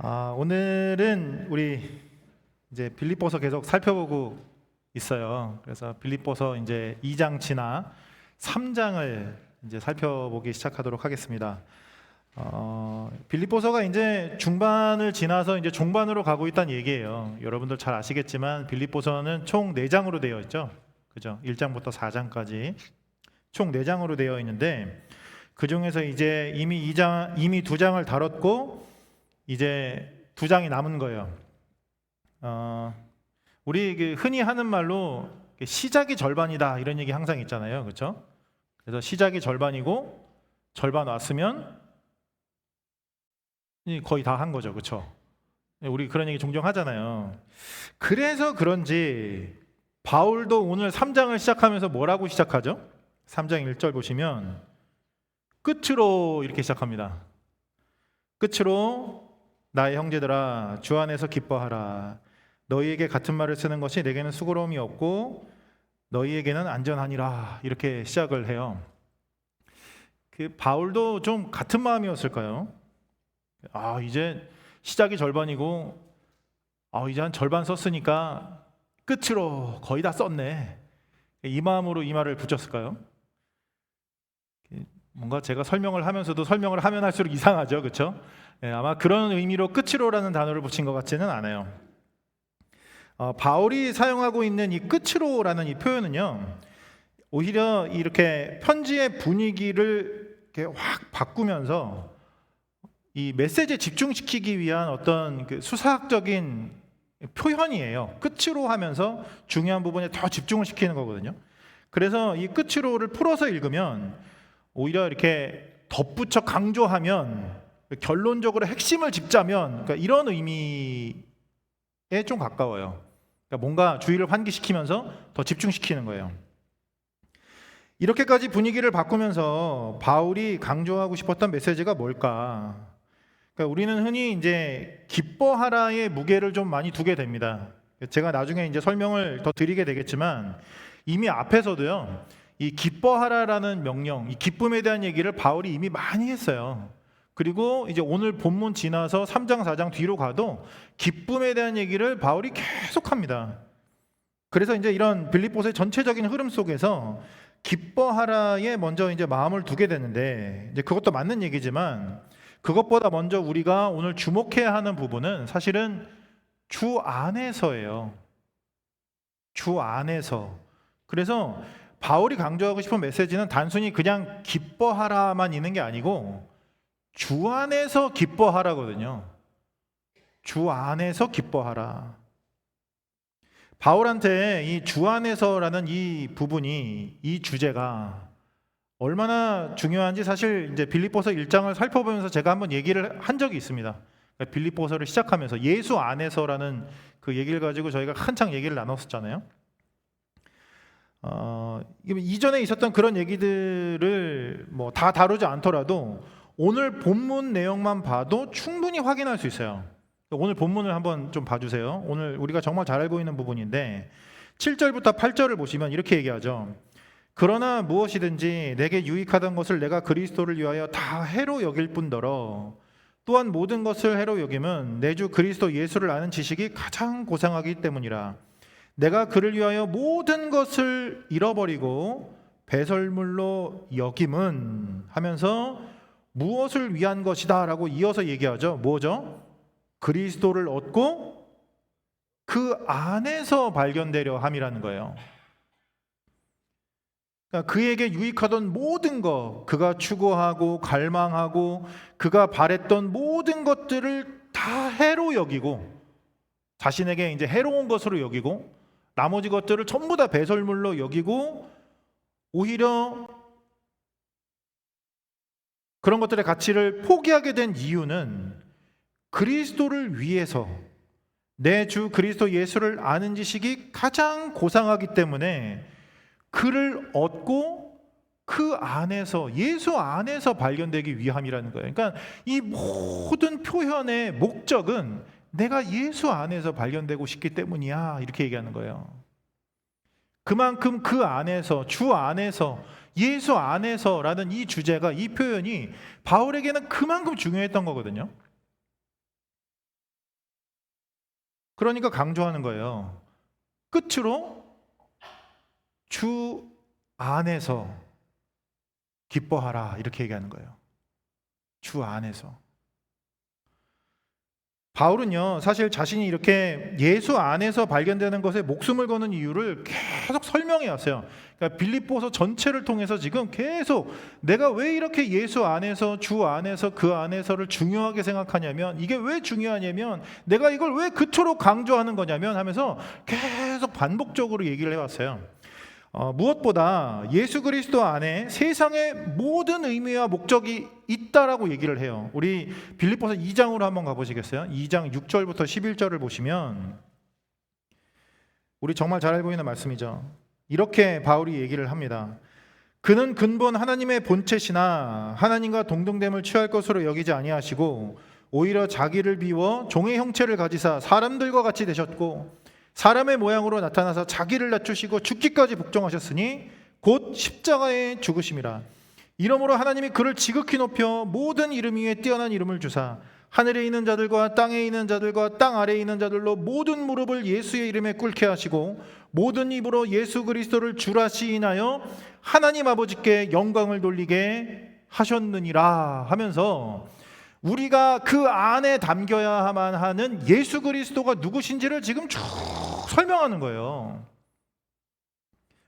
오늘은 우리 이제 빌립보서 계속 살펴보고 있어요. 그래서 빌립보서 이제 2장 지나 3장을 이제 살펴보기 시작하도록 하겠습니다. 빌립보서가 이제 중반을 지나서 이제 종반으로 가고 있다는 얘기예요. 여러분들 잘 아시겠지만 빌립보서는 총 4장으로 되어 있죠. 그죠? 1장부터 4장까지 총 4장으로 되어 있는데 그 중에서 이제 이미 2장을 다뤘고 이제 2장이 남은 거예요. 우리 흔히 하는 말로 시작이 절반이다 이런 얘기 항상 있잖아요, 그렇죠? 그래서 시작이 절반이고 절반 왔으면 거의 다 한 거죠, 그렇죠? 우리 그런 얘기 종종 하잖아요. 그래서 그런지 바울도 오늘 3장을 시작하면서 뭐라고 시작하죠? 3장 1절 보시면 끝으로 이렇게 시작합니다. 끝으로 나의 형제들아 주 안에서 기뻐하라. 너희에게 같은 말을 쓰는 것이 내게는 수고로움이 없고 너희에게는 안전하니라. 이렇게 시작을 해요. 바울도 좀 같은 마음이었을까요? 이제 시작이 절반이고 이제 한 절반 썼으니까 끝으로 거의 다 썼네. 이 마음으로 이 말을 붙였을까요? 뭔가 제가 설명을 하면서도 설명을 하면 할수록 이상하죠, 그렇죠? 아마 그런 의미로 끝으로라는 단어를 붙인 것 같지는 않아요. 바울이 사용하고 있는 이 끝으로라는 이 표현은요, 오히려 이렇게 편지의 분위기를 이렇게 확 바꾸면서 이 메시지에 집중시키기 위한 어떤 수사학적인 표현이에요. 끝으로 하면서 중요한 부분에 더 집중을 시키는 거거든요. 그래서 이 끝으로를 풀어서 읽으면 오히려 이렇게 덧붙여 강조하면 결론적으로 핵심을 짚자면 이런 의미에 좀 가까워요. 뭔가 주의를 환기시키면서 더 집중시키는 거예요. 이렇게까지 분위기를 바꾸면서 바울이 강조하고 싶었던 메시지가 뭘까? 우리는 흔히 이제 기뻐하라의 무게를 좀 많이 두게 됩니다. 제가 나중에 이제 설명을 더 드리게 되겠지만 이미 앞에서도요, 이 기뻐하라라는 명령, 이 기쁨에 대한 얘기를 바울이 이미 많이 했어요. 그리고 이제 오늘 본문 지나서 3장, 4장 뒤로 가도 기쁨에 대한 얘기를 바울이 계속합니다. 그래서 이제 이런 빌립보서의 전체적인 흐름 속에서 기뻐하라에 먼저 이제 마음을 두게 되는데, 이제 그것도 맞는 얘기지만 그것보다 먼저 우리가 오늘 주목해야 하는 부분은 사실은 주 안에서예요. 주 안에서. 그래서 바울이 강조하고 싶은 메시지는 단순히 그냥 기뻐하라만 있는 게 아니고 주 안에서 기뻐하라거든요. 주 안에서 기뻐하라. 바울한테 이 주 안에서라는 이 부분이, 이 주제가 얼마나 중요한지 사실 이제 빌립보서 1장을 살펴보면서 제가 한번 얘기를 한 적이 있습니다. 빌립보서를 시작하면서 예수 안에서라는 그 얘기를 가지고 저희가 한창 얘기를 나눴었잖아요. 이전에 있었던 그런 얘기들을 뭐 다 다루지 않더라도 오늘 본문 내용만 봐도 충분히 확인할 수 있어요. 오늘 본문을 한번 좀 봐주세요. 오늘 우리가 정말 잘 알고 있는 부분인데 7절부터 8절을 보시면 이렇게 얘기하죠. 그러나 무엇이든지 내게 유익하던 것을 내가 그리스도를 위하여 다 해로 여길 뿐더러 또한 모든 것을 해로 여김은 내 주 그리스도 예수를 아는 지식이 가장 고상하기 때문이라. 내가 그를 위하여 모든 것을 잃어버리고 배설물로 여김은 하면서 무엇을 위한 것이다 라고 이어서 얘기하죠. 뭐죠? 그리스도를 얻고 그 안에서 발견되려 함이라는 거예요. 그러니까 그에게 유익하던 모든 것, 그가 추구하고 갈망하고 그가 바랬던 모든 것들을 다 해로 여기고 자신에게 이제 해로운 것으로 여기고 나머지 것들을 전부 다 배설물로 여기고 오히려 그런 것들의 가치를 포기하게 된 이유는 그리스도를 위해서 내 주 그리스도 예수를 아는 지식이 가장 고상하기 때문에 그를 얻고 그 안에서 예수 안에서 발견되기 위함이라는 거예요. 그러니까 이 모든 표현의 목적은 내가 예수 안에서 발견되고 싶기 때문이야 이렇게 얘기하는 거예요. 그만큼 그 안에서 주 안에서 예수 안에서라는 이 주제가 이 표현이 바울에게는 그만큼 중요했던 거거든요. 그러니까 강조하는 거예요. 끝으로 주 안에서 기뻐하라 이렇게 얘기하는 거예요. 주 안에서. 바울은요, 사실 자신이 이렇게 예수 안에서 발견되는 것에 목숨을 거는 이유를 계속 설명해 왔어요. 그러니까 빌립보서 전체를 통해서 지금 계속 내가 왜 이렇게 예수 안에서, 주 안에서, 그 안에서를 중요하게 생각하냐면, 이게 왜 중요하냐면, 내가 이걸 왜 그토록 강조하는 거냐면 하면서 계속 반복적으로 얘기를 해왔어요. 무엇보다 예수 그리스도 안에 세상의 모든 의미와 목적이 있다라고 얘기를 해요. 우리 빌립보서 2장으로 한번 가보시겠어요? 2장 6절부터 11절을 보시면 우리 정말 잘 알고 있는 말씀이죠. 이렇게 바울이 얘기를 합니다. 그는 근본 하나님의 본체시나 하나님과 동등됨을 취할 것으로 여기지 아니하시고 오히려 자기를 비워 종의 형체를 가지사 사람들과 같이 되셨고 사람의 모양으로 나타나서 자기를 낮추시고 죽기까지 복종하셨으니 곧 십자가에 죽으심이라. 이러므로 하나님이 그를 지극히 높여 모든 이름 위에 뛰어난 이름을 주사 하늘에 있는 자들과 땅에 있는 자들과 땅 아래에 있는 자들로 모든 무릎을 예수의 이름에 꿇게 하시고 모든 입으로 예수 그리스도를 주라 시인하여 하나님 아버지께 영광을 돌리게 하셨느니라 하면서 우리가 그 안에 담겨야만 하는 예수 그리스도가 누구신지를 지금 쭉 설명하는 거예요.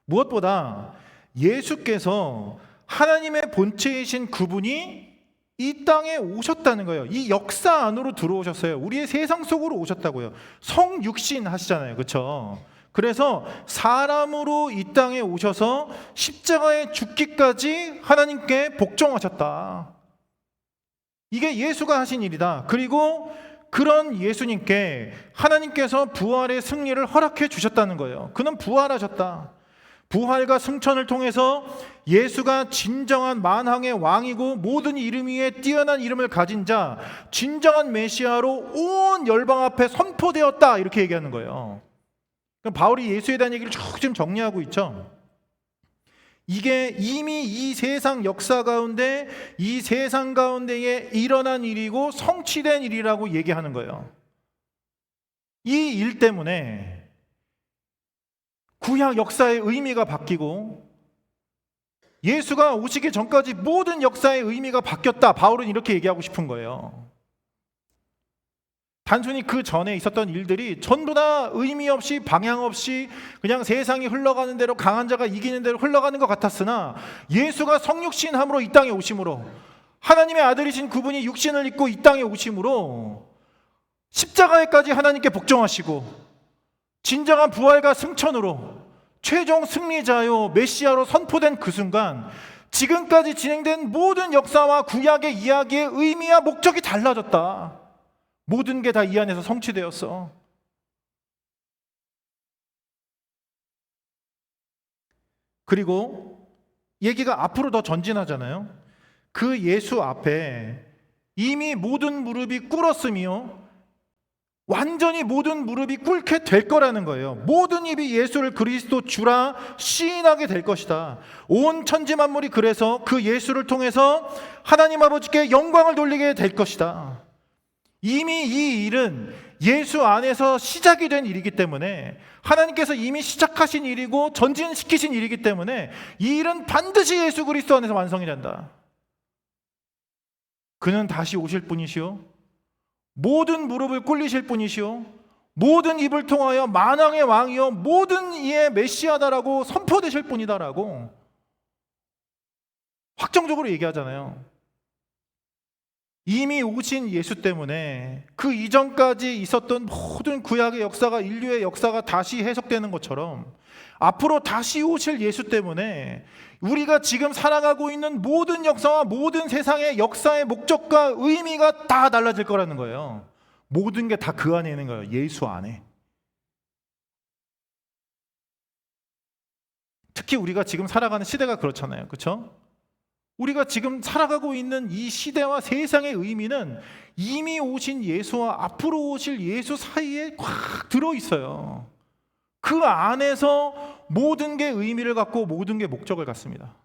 무엇보다 예수께서 하나님의 본체이신 그분이 이 땅에 오셨다는 거예요. 이 역사 안으로 들어오셨어요. 우리의 세상 속으로 오셨다고요. 성육신 하시잖아요. 그렇죠? 그래서 사람으로 이 땅에 오셔서 십자가에 죽기까지 하나님께 복종하셨다. 이게 예수가 하신 일이다. 그리고 그런 예수님께 하나님께서 부활의 승리를 허락해 주셨다는 거예요. 그는 부활하셨다. 부활과 승천을 통해서 예수가 진정한 만왕의 왕이고 모든 이름 위에 뛰어난 이름을 가진 자, 진정한 메시아로 온 열방 앞에 선포되었다. 이렇게 얘기하는 거예요. 그럼 바울이 예수에 대한 얘기를 쭉 지금 정리하고 있죠. 이게 이미 이 세상 역사 가운데 이 세상 가운데에 일어난 일이고 성취된 일이라고 얘기하는 거예요. 이 일 때문에 구약 역사의 의미가 바뀌고 예수가 오시기 전까지 모든 역사의 의미가 바뀌었다. 바울은 이렇게 얘기하고 싶은 거예요. 단순히 그 전에 있었던 일들이 전부 다 의미 없이 방향 없이 그냥 세상이 흘러가는 대로 강한 자가 이기는 대로 흘러가는 것 같았으나 예수가 성육신함으로 이 땅에 오심으로 하나님의 아들이신 그분이 육신을 입고 이 땅에 오심으로 십자가에까지 하나님께 복종하시고 진정한 부활과 승천으로 최종 승리자요 메시아로 선포된 그 순간 지금까지 진행된 모든 역사와 구약의 이야기의 의미와 목적이 달라졌다. 모든 게 다 이 안에서 성취되었어. 그리고 얘기가 앞으로 더 전진하잖아요. 그 예수 앞에 이미 모든 무릎이 꿇었으며 완전히 모든 무릎이 꿇게 될 거라는 거예요. 모든 입이 예수를 그리스도 주라 시인하게 될 것이다. 온 천지 만물이 그래서 그 예수를 통해서 하나님 아버지께 영광을 돌리게 될 것이다. 이미 이 일은 예수 안에서 시작이 된 일이기 때문에 하나님께서 이미 시작하신 일이고 전진시키신 일이기 때문에 이 일은 반드시 예수 그리스도 안에서 완성이 된다. 그는 다시 오실 분이시오. 모든 무릎을 꿇리실 분이시오. 모든 입을 통하여 만왕의 왕이요 모든 이의 메시아다라고 선포되실 분이다라고 확정적으로 얘기하잖아요. 이미 오신 예수 때문에 그 이전까지 있었던 모든 구약의 역사가 인류의 역사가 다시 해석되는 것처럼 앞으로 다시 오실 예수 때문에 우리가 지금 살아가고 있는 모든 역사와 모든 세상의 역사의 목적과 의미가 다 달라질 거라는 거예요. 모든 게 다 그 안에 있는 거예요. 예수 안에. 특히 우리가 지금 살아가는 시대가 그렇잖아요. 그렇죠? 우리가 지금 살아가고 있는 이 시대와 세상의 의미는 이미 오신 예수와 앞으로 오실 예수 사이에 꽉 들어있어요. 그 안에서 모든 게 의미를 갖고 모든 게 목적을 갖습니다.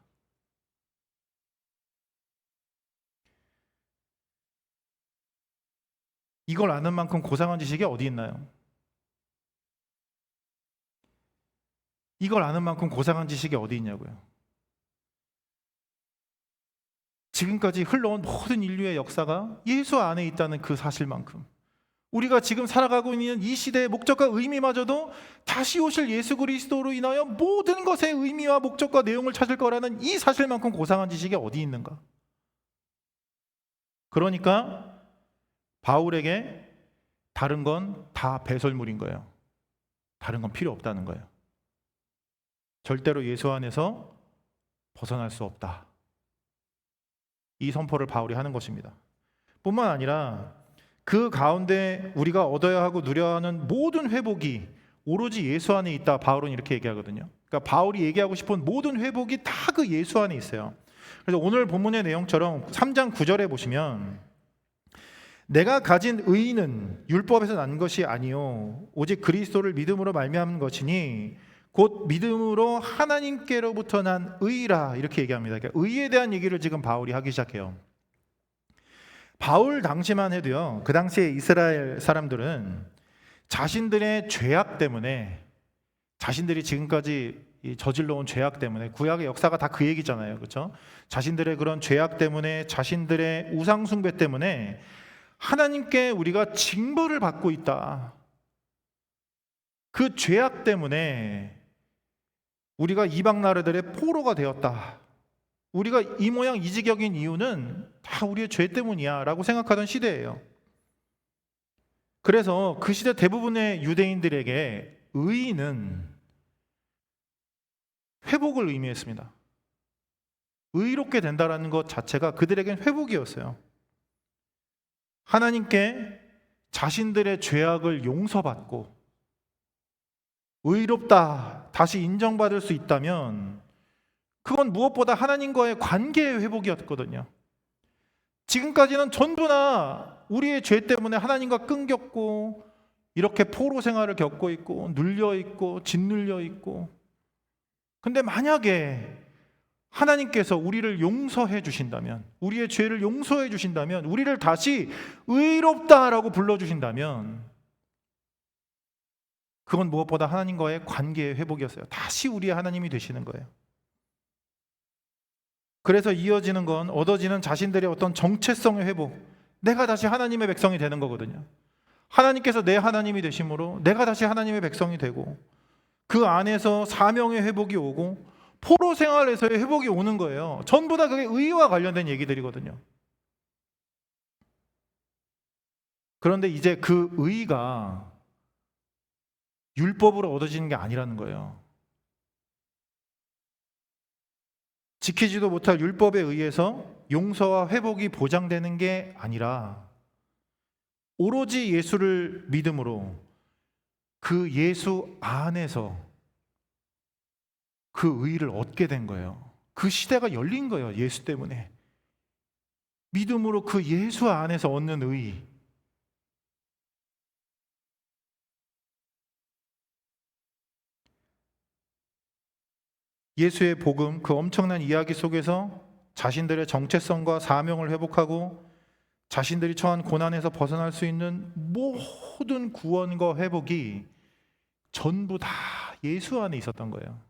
이걸 아는 만큼 고상한 지식이 어디 있나요? 이걸 아는 만큼 고상한 지식이 어디 있냐고요. 지금까지 흘러온 모든 인류의 역사가 예수 안에 있다는 그 사실만큼, 우리가 지금 살아가고 있는 이 시대의 목적과 의미마저도 다시 오실 예수 그리스도로 인하여 모든 것의 의미와 목적과 내용을 찾을 거라는 이 사실만큼 고상한 지식이 어디 있는가? 그러니까 바울에게 다른 건 다 배설물인 거예요. 다른 건 필요 없다는 거예요. 절대로 예수 안에서 벗어날 수 없다. 이 선포를 바울이 하는 것입니다. 뿐만 아니라 그 가운데 우리가 얻어야 하고 누려야 하는 모든 회복이 오로지 예수 안에 있다. 바울은 이렇게 얘기하거든요. 그러니까 바울이 얘기하고 싶은 모든 회복이 다 그 예수 안에 있어요. 그래서 오늘 본문의 내용처럼 3장 9절에 보시면 내가 가진 의는 율법에서 난 것이 아니요 오직 그리스도를 믿음으로 말미암은 것이니 곧 믿음으로 하나님께로부터 난 의라, 이렇게 얘기합니다. 그러니까 의에 대한 얘기를 지금 바울이 하기 시작해요. 바울 당시만 해도요, 그 당시에 이스라엘 사람들은 자신들의 죄악 때문에, 자신들이 지금까지 저질러온 죄악 때문에, 구약의 역사가 다 그 얘기잖아요, 그렇죠? 자신들의 그런 죄악 때문에, 자신들의 우상 숭배 때문에 하나님께 우리가 징벌을 받고 있다. 그 죄악 때문에 우리가 이방 나라들의 포로가 되었다. 우리가 이 모양 이 지경인 이유는 다 우리의 죄 때문이야 라고 생각하던 시대예요. 그래서 그 시대 대부분의 유대인들에게 의는 회복을 의미했습니다. 의롭게 된다라는 것 자체가 그들에겐 회복이었어요. 하나님께 자신들의 죄악을 용서받고 의롭다, 다시 인정받을 수 있다면 그건 무엇보다 하나님과의 관계의 회복이었거든요. 지금까지는 전부나 우리의 죄 때문에 하나님과 끊겼고 이렇게 포로 생활을 겪고 있고 눌려 있고 짓눌려 있고, 근데 만약에 하나님께서 우리를 용서해 주신다면, 우리의 죄를 용서해 주신다면, 우리를 다시 의롭다라고 불러주신다면 그건 무엇보다 하나님과의 관계의 회복이었어요. 다시 우리의 하나님이 되시는 거예요. 그래서 이어지는 건 얻어지는 자신들의 어떤 정체성의 회복, 내가 다시 하나님의 백성이 되는 거거든요. 하나님께서 내 하나님이 되심으로 내가 다시 하나님의 백성이 되고 그 안에서 사명의 회복이 오고 포로 생활에서의 회복이 오는 거예요. 전부 다 그게 의와 관련된 얘기들이거든요. 그런데 이제 그 의가 율법으로 얻어지는 게 아니라는 거예요. 지키지도 못할 율법에 의해서 용서와 회복이 보장되는 게 아니라 오로지 예수를 믿음으로 그 예수 안에서 그 의를 얻게 된 거예요. 그 시대가 열린 거예요. 예수 때문에. 믿음으로 그 예수 안에서 얻는 의. 예수의 복음, 그 엄청난 이야기 속에서 자신들의 정체성과 사명을 회복하고 자신들이 처한 고난에서 벗어날 수 있는 모든 구원과 회복이 전부 다 예수 안에 있었던 거예요.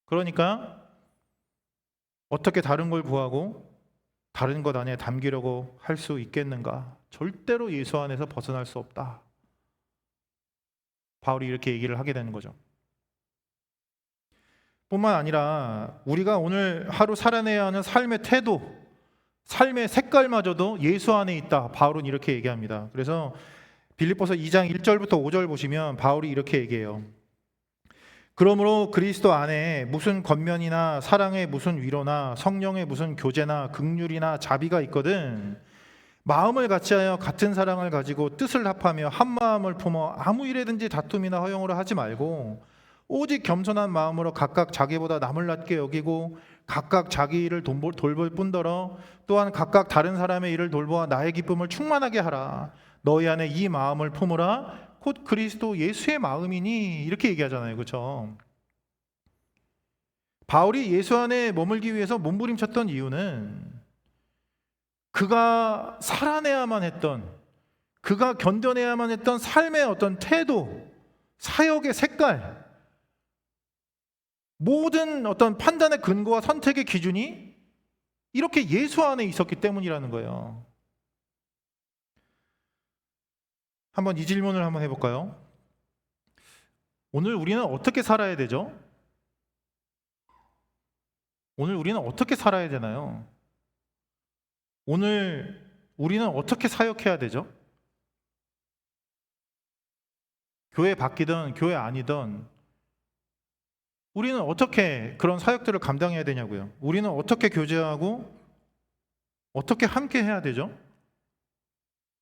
그러니까 어떻게 다른 걸 구하고 다른 것 안에 담기려고 할 수 있겠는가? 절대로 예수 안에서 벗어날 수 없다. 바울이 이렇게 얘기를 하게 되는 거죠. 뿐만 아니라 우리가 오늘 하루 살아내야 하는 삶의 태도, 삶의 색깔마저도 예수 안에 있다. 바울은 이렇게 얘기합니다. 그래서 빌립보서 2장 1절부터 5절 보시면 바울이 이렇게 얘기해요. 그러므로 그리스도 안에 무슨 권면이나 사랑의 무슨 위로나 성령의 무슨 교제나 긍휼이나 자비가 있거든 마음을 같이하여 같은 사랑을 가지고 뜻을 합하며 한 마음을 품어 아무 일에든지 다툼이나 허용으로 하지 말고 오직 겸손한 마음으로 각각 자기보다 남을 낮게 여기고 각각 자기 일을 돌볼 뿐더러 또한 각각 다른 사람의 일을 돌보아 나의 기쁨을 충만하게 하라. 너희 안에 이 마음을 품으라. 곧 그리스도 예수의 마음이니, 이렇게 얘기하잖아요. 그렇죠? 바울이 예수 안에 머물기 위해서 몸부림쳤던 이유는 그가 살아내야만 했던, 그가 견뎌내야만 했던 삶의 어떤 태도, 사역의 색깔, 모든 어떤 판단의 근거와 선택의 기준이 이렇게 예수 안에 있었기 때문이라는 거예요. 한번 이 질문을 한번 해볼까요? 오늘 우리는 어떻게 살아야 되죠? 오늘 우리는 어떻게 살아야 되나요? 오늘 우리는 어떻게 사역해야 되죠? 교회 바뀌든 교회 아니든 우리는 어떻게 그런 사역들을 감당해야 되냐고요. 우리는 어떻게 교제하고 어떻게 함께 해야 되죠?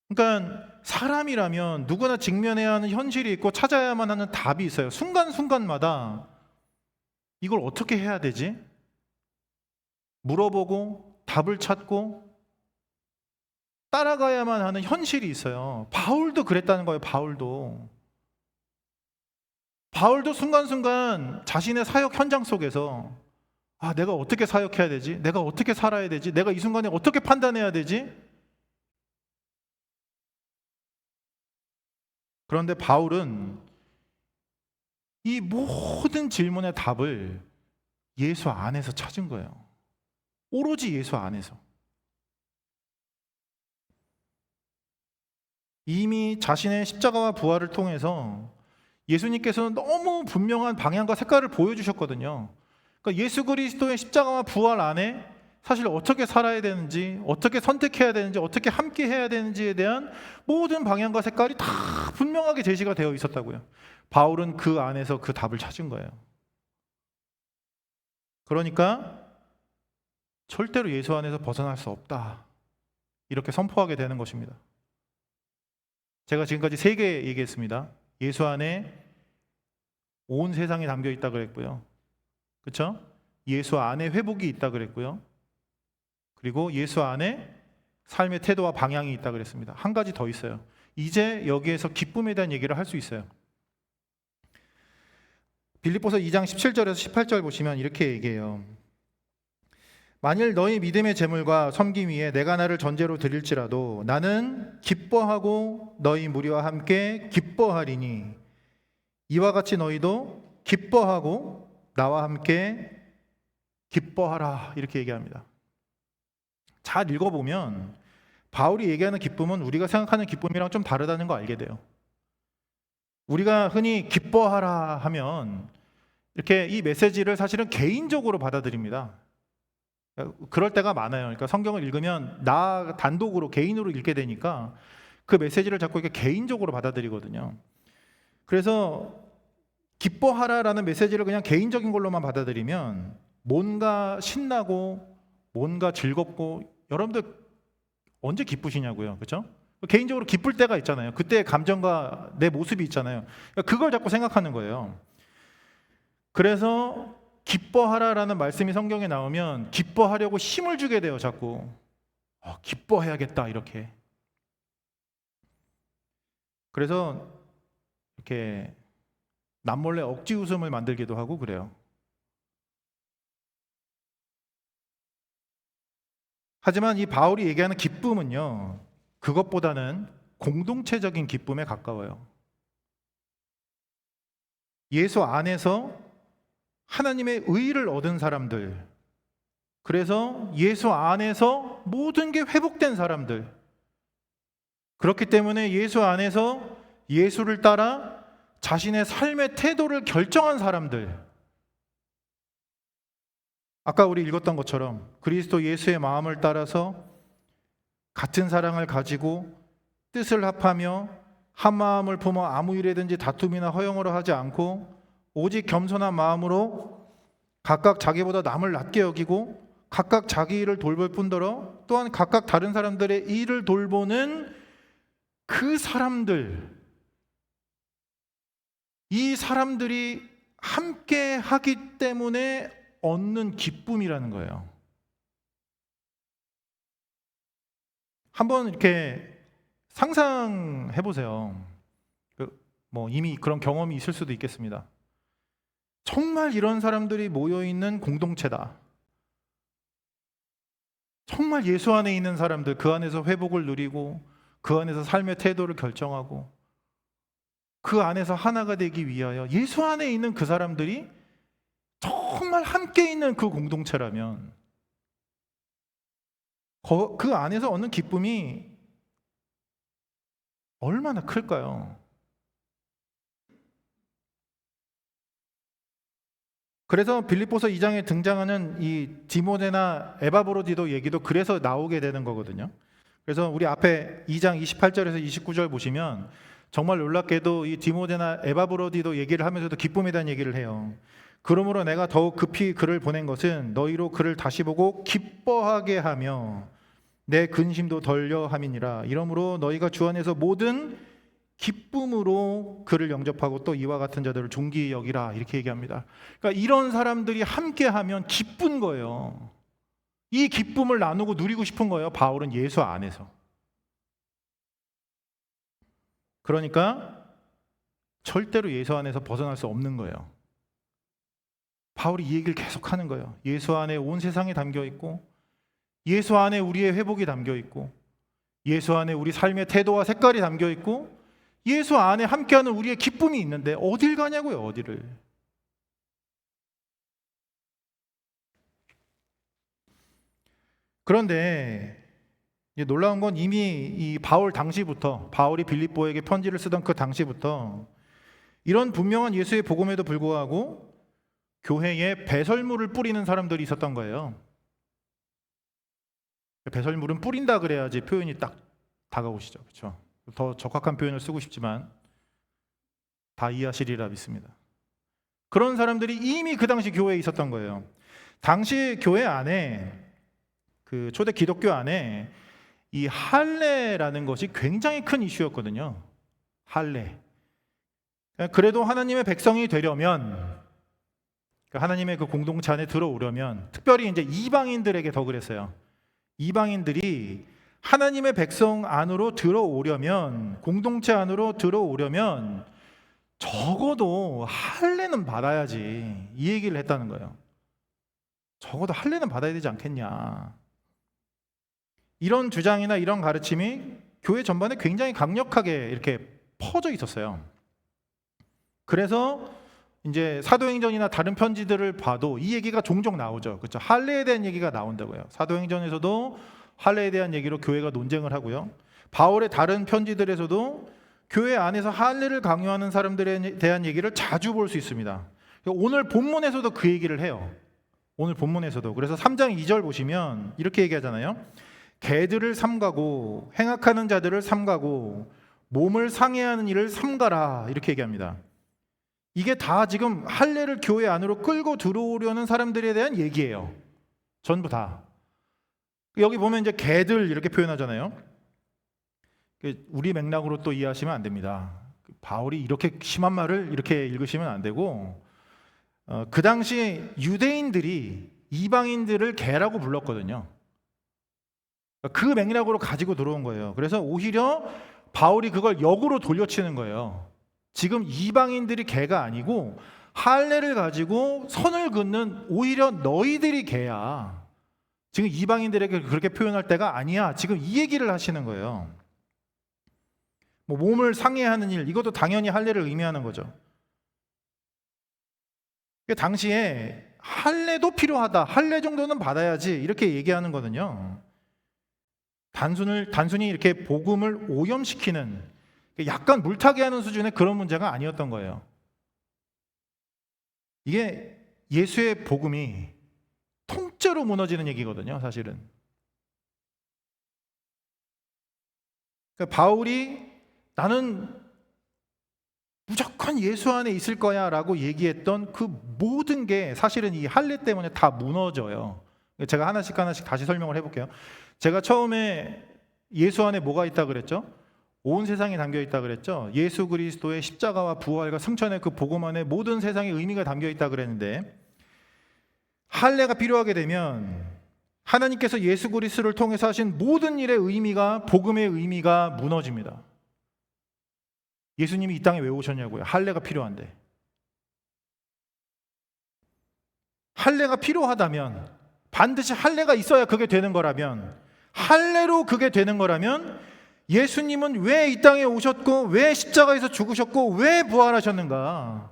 그러니까 사람이라면 누구나 직면해야 하는 현실이 있고 찾아야만 하는 답이 있어요. 순간순간마다 이걸 어떻게 해야 되지? 물어보고 답을 찾고 따라가야만 하는 현실이 있어요. 바울도 그랬다는 거예요. 바울도 순간순간 자신의 사역 현장 속에서 내가 어떻게 사역해야 되지? 내가 어떻게 살아야 되지? 내가 이 순간에 어떻게 판단해야 되지? 그런데 바울은 이 모든 질문의 답을 예수 안에서 찾은 거예요. 오로지 예수 안에서. 이미 자신의 십자가와 부활을 통해서 예수님께서는 너무 분명한 방향과 색깔을 보여주셨거든요. 그러니까 예수 그리스도의 십자가와 부활 안에 사실 어떻게 살아야 되는지, 어떻게 선택해야 되는지, 어떻게 함께 해야 되는지에 대한 모든 방향과 색깔이 다 분명하게 제시가 되어 있었다고요. 바울은 그 안에서 그 답을 찾은 거예요. 그러니까 절대로 예수 안에서 벗어날 수 없다, 이렇게 선포하게 되는 것입니다. 제가 지금까지 3개 얘기했습니다. 예수 안에 온 세상이 담겨 있다 그랬고요. 그렇죠? 예수 안에 회복이 있다 그랬고요. 그리고 예수 안에 삶의 태도와 방향이 있다 그랬습니다. 한 가지 더 있어요. 이제 여기에서 기쁨에 대한 얘기를 할 수 있어요. 빌립보서 2장 17절에서 18절 보시면 이렇게 얘기해요. 만일 너희 믿음의 제물과 섬김 위에 내가 나를 전제로 드릴지라도 나는 기뻐하고 너희 무리와 함께 기뻐하리니 이와 같이 너희도 기뻐하고 나와 함께 기뻐하라, 이렇게 얘기합니다. 잘 읽어보면 바울이 얘기하는 기쁨은 우리가 생각하는 기쁨이랑 좀 다르다는 거 알게 돼요. 우리가 흔히 기뻐하라 하면 이렇게 이 메시지를 사실은 개인적으로 받아들입니다. 그럴 때가 많아요. 그러니까 성경을 읽으면 나 단독으로 개인으로 읽게 되니까 그 메시지를 자꾸 이렇게 개인적으로 받아들이거든요. 그래서 기뻐하라라는 메시지를 그냥 개인적인 걸로만 받아들이면 뭔가 신나고 뭔가 즐겁고, 여러분들 언제 기쁘시냐고요, 그렇죠? 개인적으로 기쁠 때가 있잖아요. 그때의 감정과 내 모습이 있잖아요. 그걸 자꾸 생각하는 거예요. 그래서 기뻐하라라는 말씀이 성경에 나오면 기뻐하려고 힘을 주게 돼요. 자꾸 기뻐해야겠다, 이렇게. 그래서 이렇게 남몰래 억지 웃음을 만들기도 하고 그래요. 하지만 이 바울이 얘기하는 기쁨은요, 그것보다는 공동체적인 기쁨에 가까워요. 예수 안에서 하나님의 의를 얻은 사람들, 그래서 예수 안에서 모든 게 회복된 사람들, 그렇기 때문에 예수 안에서 예수를 따라 자신의 삶의 태도를 결정한 사람들, 아까 우리 읽었던 것처럼 그리스도 예수의 마음을 따라서 같은 사랑을 가지고 뜻을 합하며 한 마음을 품어 아무 일에든지 다툼이나 허영으로 하지 않고 오직 겸손한 마음으로 각각 자기보다 남을 낮게 여기고 각각 자기 일을 돌볼 뿐더러 또한 각각 다른 사람들의 일을 돌보는 그 사람들, 이 사람들이 함께 하기 때문에 얻는 기쁨이라는 거예요. 한번 이렇게 상상해 보세요. 이미 그런 경험이 있을 수도 있겠습니다. 정말 이런 사람들이 모여 있는 공동체다. 정말 예수 안에 있는 사람들, 그 안에서 회복을 누리고 그 안에서 삶의 태도를 결정하고 그 안에서 하나가 되기 위하여 예수 안에 있는 그 사람들이 정말 함께 있는 그 공동체라면 그 안에서 얻는 기쁨이 얼마나 클까요? 그래서 빌립보서 2장에 등장하는 이 디모데나 에바브로디도 얘기도 그래서 나오게 되는 거거든요. 그래서 우리 앞에 2장 28절에서 29절 보시면 정말 놀랍게도 이 디모데나 에바브로디도 얘기를 하면서도 기쁨에 대한 얘기를 해요. 그러므로 내가 더욱 급히 그를 보낸 것은 너희로 그를 다시 보고 기뻐하게 하며 내 근심도 덜려 함이니라. 이러므로 너희가 주 안에서 모든 기쁨으로 그를 영접하고 또 이와 같은 자들을 존귀히 여기라, 이렇게 얘기합니다. 그러니까 이런 사람들이 함께하면 기쁜 거예요. 이 기쁨을 나누고 누리고 싶은 거예요. 바울은 예수 안에서. 그러니까 절대로 예수 안에서 벗어날 수 없는 거예요. 바울이 이 얘기를 계속 하는 거예요. 예수 안에 온 세상이 담겨 있고, 예수 안에 우리의 회복이 담겨 있고, 예수 안에 우리 삶의 태도와 색깔이 담겨 있고, 예수 안에 함께하는 우리의 기쁨이 있는데 어딜 가냐고요, 어디를. 그런데 놀라운 건 이미 이 바울 당시부터, 바울이 빌립보에게 편지를 쓰던 그 당시부터 이런 분명한 예수의 복음에도 불구하고 교회에 배설물을 뿌리는 사람들이 있었던 거예요. 배설물은 뿌린다 그래야지 표현이 딱 다가오시죠, 그렇죠? 더 적합한 표현을 쓰고 싶지만 다 이해하시리라 믿습니다. 그런 사람들이 이미 그 당시 교회에 있었던 거예요. 당시 교회 안에, 그 초대 기독교 안에 이 할례라는 것이 굉장히 큰 이슈였거든요. 할례. 그래도 하나님의 백성이 되려면, 하나님의 그 공동체 안에 들어오려면, 특별히 이제 이방인들에게 더 그랬어요. 이방인들이 하나님의 백성 안으로 들어오려면, 공동체 안으로 들어오려면 적어도 할례는 받아야지, 이 얘기를 했다는 거예요. 적어도 할례는 받아야 되지 않겠냐. 이런 주장이나 이런 가르침이 교회 전반에 굉장히 강력하게 이렇게 퍼져 있었어요. 그래서 이제 사도행전이나 다른 편지들을 봐도 이 얘기가 종종 나오죠. 그렇죠? 할례에 대한 얘기가 나온다고요. 사도행전에서도 할례에 대한 얘기로 교회가 논쟁을 하고요. 바울의 다른 편지들에서도 교회 안에서 할례를 강요하는 사람들에 대한 얘기를 자주 볼 수 있습니다. 오늘 본문에서도 그 얘기를 해요. 오늘 본문에서도. 그래서 3장 2절 보시면 이렇게 얘기하잖아요. 개들을 삼가고 행악하는 자들을 삼가고 몸을 상해하는 일을 삼가라, 이렇게 얘기합니다. 이게 다 지금 할례를 교회 안으로 끌고 들어오려는 사람들에 대한 얘기예요. 전부 다. 여기 보면 이제 개들 이렇게 표현하잖아요. 우리 맥락으로 또 이해하시면 안 됩니다. 바울이 이렇게 심한 말을 이렇게 읽으시면 안 되고, 그 당시 유대인들이 이방인들을 개라고 불렀거든요. 그 맥락으로 가지고 들어온 거예요. 그래서 오히려 바울이 그걸 역으로 돌려치는 거예요. 지금 이방인들이 개가 아니고 할례를 가지고 선을 긋는 오히려 너희들이 개야. 지금 이방인들에게 그렇게 표현할 때가 아니야. 지금 이 얘기를 하시는 거예요. 뭐 몸을 상해하는 일, 이것도 당연히 할례를 의미하는 거죠. 당시에 할례도 필요하다, 할례 정도는 받아야지, 이렇게 얘기하는 거거든요. 단순히 이렇게 복음을 오염시키는, 약간 물타기 하는 수준의 그런 문제가 아니었던 거예요. 이게 예수의 복음이 통째로 무너지는 얘기거든요, 사실은. 그러니까 바울이 나는 무조건 예수 안에 있을 거야 라고 얘기했던 그 모든 게 사실은 이 할례 때문에 다 무너져요. 제가 하나씩 다시 설명을 해볼게요. 제가 처음에 예수 안에 뭐가 있다 그랬죠? 온 세상이 담겨 있다 그랬죠? 예수 그리스도의 십자가와 부활과 승천의 그 복음 안에 모든 세상의 의미가 담겨 있다 그랬는데, 할례가 필요하게 되면 하나님께서 예수 그리스도를 통해서 하신 모든 일의 의미가, 복음의 의미가 무너집니다. 예수님이 이 땅에 왜 오셨냐고요? 할례가 필요한데. 할례가 필요하다면, 반드시 할례가 있어야 그게 되는 거라면, 할례로 그게 되는 거라면 예수님은 왜 이 땅에 오셨고, 왜 십자가에서 죽으셨고, 왜 부활하셨는가?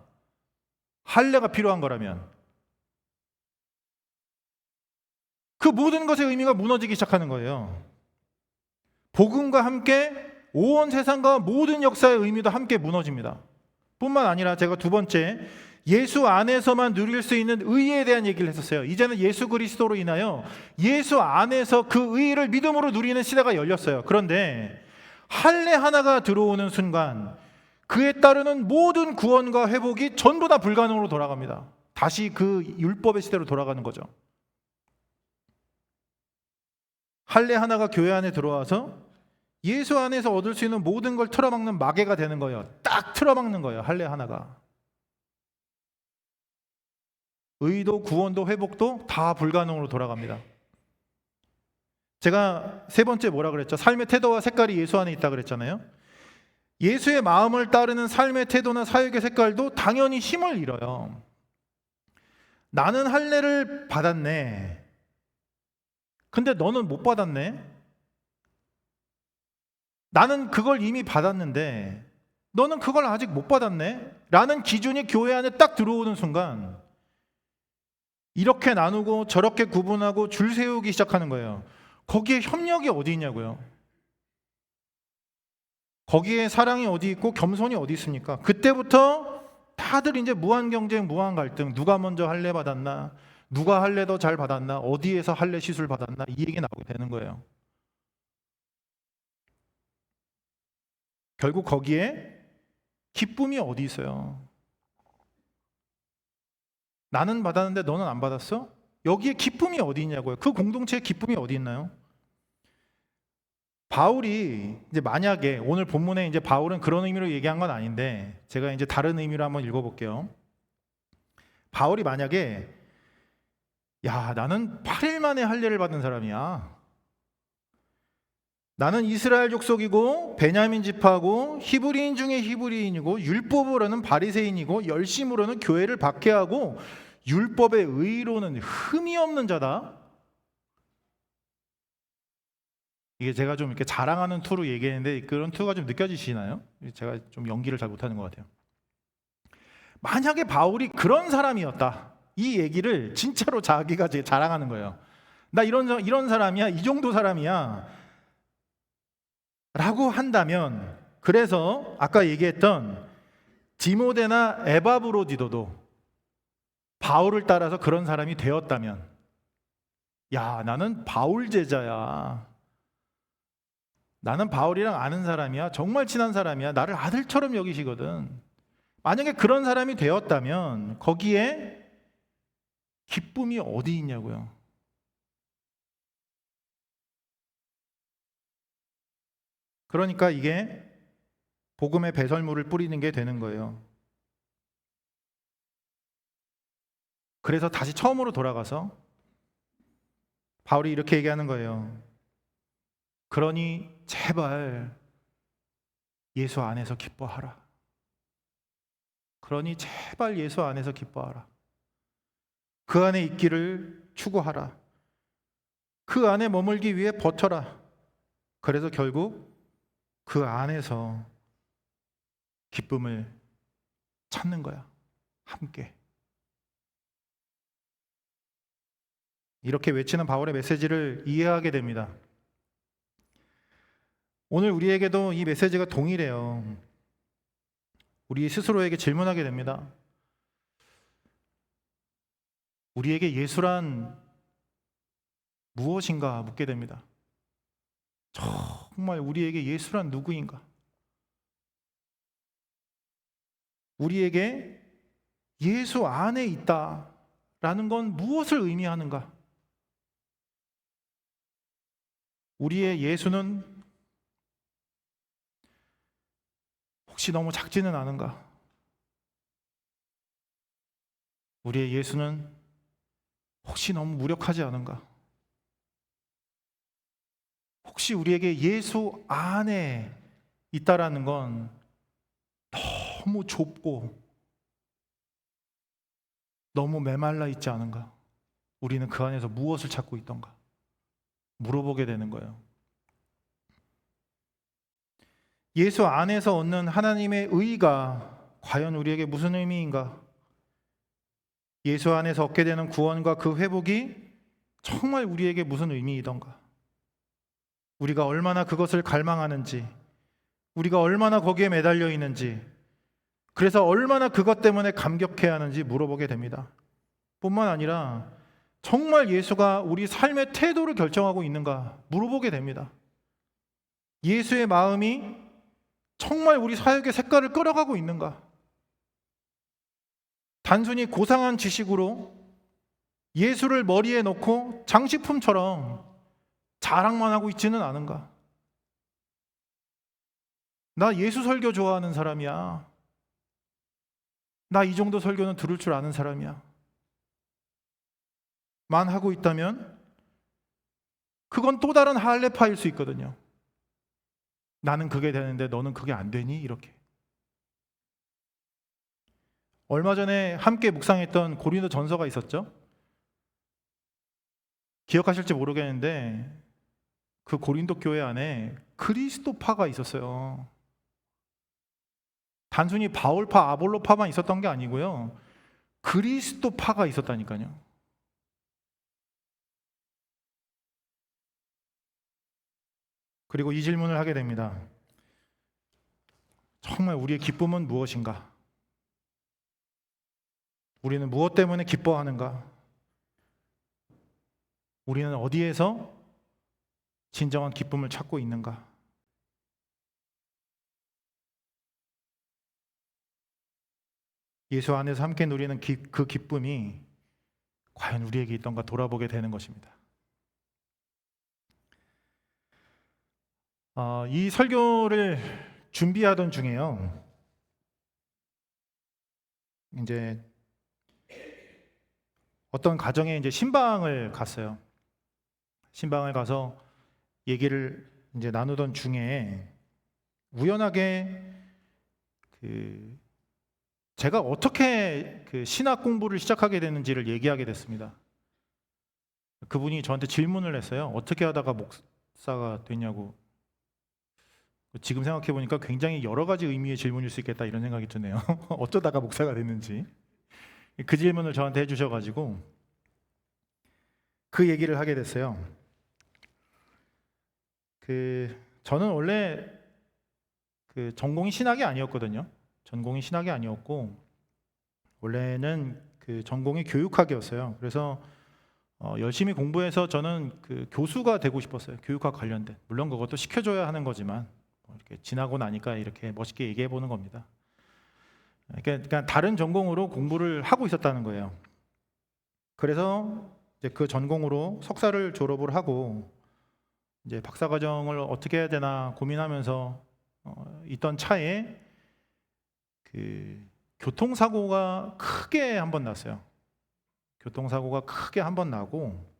할례가 필요한 거라면 그 모든 것의 의미가 무너지기 시작하는 거예요. 복음과 함께 온 세상과 모든 역사의 의미도 함께 무너집니다. 뿐만 아니라 제가 두 번째, 예수 안에서만 누릴 수 있는 의에 대한 얘기를 했었어요. 이제는 예수 그리스도로 인하여 예수 안에서 그 의를 믿음으로 누리는 시대가 열렸어요. 그런데 할례 하나가 들어오는 순간 그에 따르는 모든 구원과 회복이 전부 다 불가능으로 돌아갑니다. 다시 그 율법의 시대로 돌아가는 거죠. 할례 하나가 교회 안에 들어와서 예수 안에서 얻을 수 있는 모든 걸 틀어막는 마개가 되는 거예요. 딱 틀어막는 거예요. 할례 하나가. 의도, 구원도, 회복도 다 불가능으로 돌아갑니다. 제가 세 번째 뭐라 그랬죠? 삶의 태도와 색깔이 예수 안에 있다 그랬잖아요. 예수의 마음을 따르는 삶의 태도나 사역의 색깔도 당연히 힘을 잃어요. 나는 할례를 받았네. 근데 너는 못 받았네. 나는 그걸 이미 받았는데 너는 그걸 아직 못 받았네. 라는 기준이 교회 안에 딱 들어오는 순간 이렇게 나누고 저렇게 구분하고 줄 세우기 시작하는 거예요. 거기에 협력이 어디 있냐고요. 거기에 사랑이 어디 있고 겸손이 어디 있습니까? 그때부터 다들 이제 무한 경쟁, 무한 갈등, 누가 먼저 할례 받았나, 누가 할례 더 잘 받았나, 어디에서 할례 시술 받았나, 이 얘기 나오게 되는 거예요. 결국 거기에 기쁨이 어디 있어요? 나는 받았는데 너는 안 받았어? 여기에 기쁨이 어디 있냐고요. 그 공동체에 기쁨이 어디 있나요? 바울이 이제 만약에 오늘 본문에 이제 바울은 그런 의미로 얘기한 건 아닌데 제가 이제 다른 의미로 한번 읽어볼게요. 바울이 만약에 야, 나는 8일 만에 할례를 받은 사람이야. 나는 이스라엘 족속이고 베냐민 지파고 히브리인 중에 히브리인이고 율법으로는 바리새인이고 열심으로는 교회를 박해하고 율법의 의로는 흠이 없는 자다. 이게 제가 좀 이렇게 자랑하는 투로 얘기했는데 그런 투가 좀 느껴지시나요? 제가 좀 연기를 잘 못하는 것 같아요. 만약에 바울이 그런 사람이었다, 이 얘기를 진짜로 자기가 자랑하는 거예요. 나 이런 사람이야, 이 정도 사람이야 라고 한다면, 그래서 아까 얘기했던 디모데나 에바브로디도도 바울을 따라서 그런 사람이 되었다면, 야, 나는 바울 제자야, 나는 바울이랑 아는 사람이야, 정말 친한 사람이야, 나를 아들처럼 여기시거든. 만약에 그런 사람이 되었다면 거기에 기쁨이 어디 있냐고요. 그러니까 이게 복음의 배설물을 뿌리는 게 되는 거예요. 그래서 다시 처음으로 돌아가서 바울이 이렇게 얘기하는 거예요. 그러니 제발 예수 안에서 기뻐하라. 그러니 제발 예수 안에서 기뻐하라. 그 안에 있기를 추구하라. 그 안에 머물기 위해 버텨라. 그래서 결국 그 안에서 기쁨을 찾는 거야. 함께. 이렇게 외치는 바울의 메시지를 이해하게 됩니다. 오늘 우리에게도 이 메시지가 동일해요. 우리 스스로에게 질문하게 됩니다. 우리에게 예수란 무엇인가 묻게 됩니다. 정말 우리에게 예수란 누구인가? 우리에게 예수 안에 있다라는 건 무엇을 의미하는가? 우리의 예수는 혹시 너무 작지는 않은가? 우리의 예수는 혹시 너무 무력하지 않은가? 혹시 우리에게 예수 안에 있다라는 건 너무 좁고 너무 메말라 있지 않은가? 우리는 그 안에서 무엇을 찾고 있던가? 물어보게 되는 거예요. 예수 안에서 얻는 하나님의 의가 과연 우리에게 무슨 의미인가? 예수 안에서 얻게 되는 구원과 그 회복이 정말 우리에게 무슨 의미이던가? 우리가 얼마나 그것을 갈망하는지, 우리가 얼마나 거기에 매달려 있는지, 그래서 얼마나 그것 때문에 감격해야 하는지 물어보게 됩니다. 뿐만 아니라 정말 예수가 우리 삶의 태도를 결정하고 있는가 물어보게 됩니다. 예수의 마음이 정말 우리 사역의 색깔을 끌어가고 있는가? 단순히 고상한 지식으로 예수를 머리에 놓고 장식품처럼 자랑만 하고 있지는 않은가? 나 예수 설교 좋아하는 사람이야. 나 이 정도 설교는 들을 줄 아는 사람이야. 만 하고 있다면 그건 또 다른 할레파일 수 있거든요. 나는 그게 되는데 너는 그게 안 되니? 이렇게. 얼마 전에 함께 묵상했던 고린도 전서가 있었죠. 기억하실지 모르겠는데 그 고린도 교회 안에 그리스도파가 있었어요. 단순히 바울파, 아볼로파만 있었던 게 아니고요. 그리스도파가 있었다니까요. 그리고 이 질문을 하게 됩니다. 정말 우리의 기쁨은 무엇인가? 우리는 무엇 때문에 기뻐하는가? 우리는 어디에서 진정한 기쁨을 찾고 있는가? 예수 안에서 함께 누리는 그 기쁨이 과연 우리에게 있던가 돌아보게 되는 것입니다. 이 설교를 준비하던 중에요. 이제 어떤 가정에 이제 신방을 갔어요. 신방을 가서 얘기를 이제 나누던 중에 우연하게 제가 어떻게 신학 공부를 시작하게 됐는지를 얘기하게 됐습니다. 그분이 저한테 질문을 했어요. 어떻게 하다가 목사가 됐냐고. 지금 생각해 보니까 굉장히 여러 가지 의미의 질문일 수 있겠다 이런 생각이 드네요. 어쩌다가 목사가 됐는지. 그 질문을 저한테 해주셔가지고 그 얘기를 하게 됐어요. 저는 원래 전공이 신학이 아니었거든요. 전공이 신학이 아니었고 원래는 전공이 교육학이었어요. 그래서 열심히 공부해서 저는 교수가 되고 싶었어요. 교육학 관련된. 물론 그것도 시켜줘야 하는 거지만 이렇게 지나고 나니까 이렇게 멋있게 얘기해 보는 겁니다. 그러니까 다른 전공으로 공부를 하고 있었다는 거예요. 그래서 이제 그 전공으로 석사를 졸업을 하고 이제 박사과정을 어떻게 해야 되나 고민하면서 있던 차에 교통사고가 크게 한 번 났어요. 교통사고가 크게 한 번 나고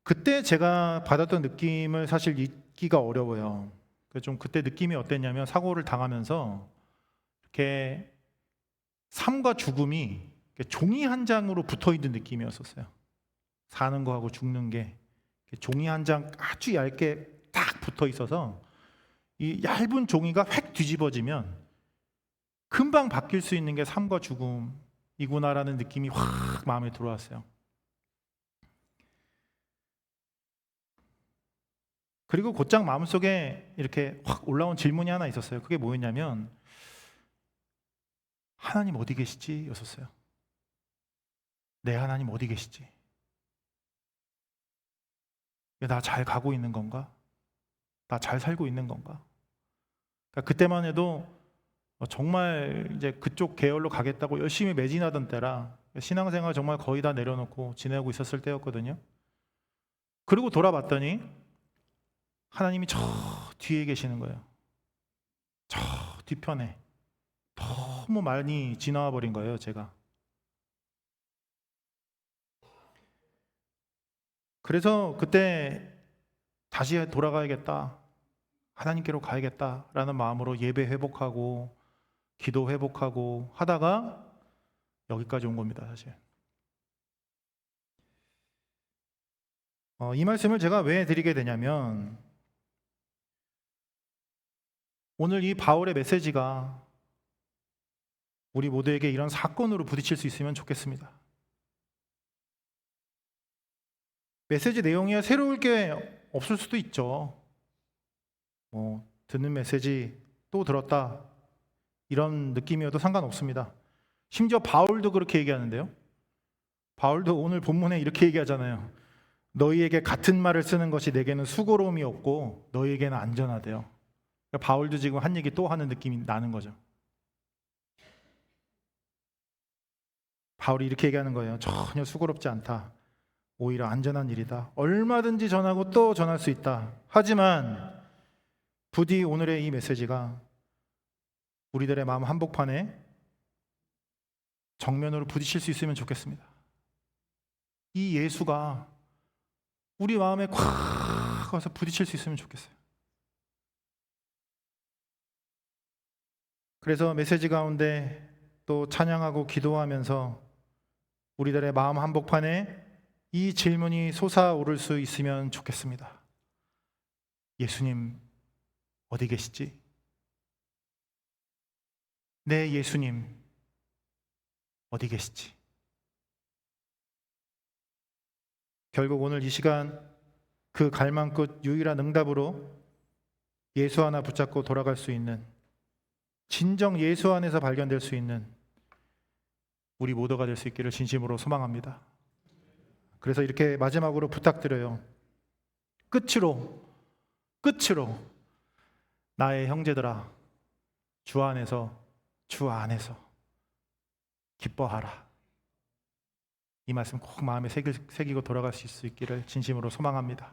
그때 제가 받았던 느낌을 사실 잊기가 어려워요. 좀 그때 느낌이 어땠냐면 사고를 당하면서 이렇게 삶과 죽음이 종이 한 장으로 붙어 있는 느낌이었었어요. 사는 거하고 죽는 게 종이 한 장 아주 얇게 딱 붙어 있어서 이 얇은 종이가 획 뒤집어지면 금방 바뀔 수 있는 게 삶과 죽음이구나라는 느낌이 확 마음에 들어왔어요. 그리고 곧장 마음속에 이렇게 확 올라온 질문이 하나 있었어요. 그게 뭐였냐면 하나님 어디 계시지? 였었어요. 내 하나님 어디 계시지? 나 잘 가고 있는 건가? 나 잘 살고 있는 건가? 그러니까 그때만 해도 정말 이제 그쪽 계열로 가겠다고 열심히 매진하던 때라 신앙생활 정말 거의 다 내려놓고 지내고 있었을 때였거든요. 그리고 돌아봤더니 하나님이 저 뒤에 계시는 거예요. 저 뒤편에 너무 많이 지나와 버린 거예요, 제가. 그래서 그때 다시 돌아가야겠다. 하나님께로 가야겠다라는 마음으로 예배 회복하고 기도 회복하고 하다가 여기까지 온 겁니다, 사실. 이 말씀을 제가 왜 드리게 되냐면 오늘 이 바울의 메시지가 우리 모두에게 이런 사건으로 부딪힐 수 있으면 좋겠습니다. 메시지 내용이 새로울 게 없을 수도 있죠. 듣는 메시지 또 들었다 이런 느낌이어도 상관없습니다. 심지어 바울도 그렇게 얘기하는데요. 바울도 오늘 본문에 이렇게 얘기하잖아요. 너희에게 같은 말을 쓰는 것이 내게는 수고로움이 없고 너희에게는 안전하대요. 그러니까 바울도 지금 한 얘기 또 하는 느낌이 나는 거죠. 바울이 이렇게 얘기하는 거예요. 전혀 수고롭지 않다. 오히려 안전한 일이다. 얼마든지 전하고 또 전할 수 있다. 하지만 부디 오늘의 이 메시지가 우리들의 마음 한복판에 정면으로 부딪힐 수 있으면 좋겠습니다. 이 예수가 우리 마음에 콱 가서 부딪힐 수 있으면 좋겠어요. 그래서 메시지 가운데 또 찬양하고 기도하면서 우리들의 마음 한복판에 이 질문이 솟아오를 수 있으면 좋겠습니다. 예수님 어디 계시지? 네, 예수님 어디 계시지? 결국 오늘 이 시간 그 갈망 끝 유일한 응답으로 예수 하나 붙잡고 돌아갈 수 있는, 진정 예수 안에서 발견될 수 있는 우리 모두가 될 수 있기를 진심으로 소망합니다. 그래서 이렇게 마지막으로 부탁드려요. 끝으로 나의 형제들아, 주 안에서 기뻐하라. 이 말씀 꼭 마음에 새기고 돌아갈 수 있기를 진심으로 소망합니다.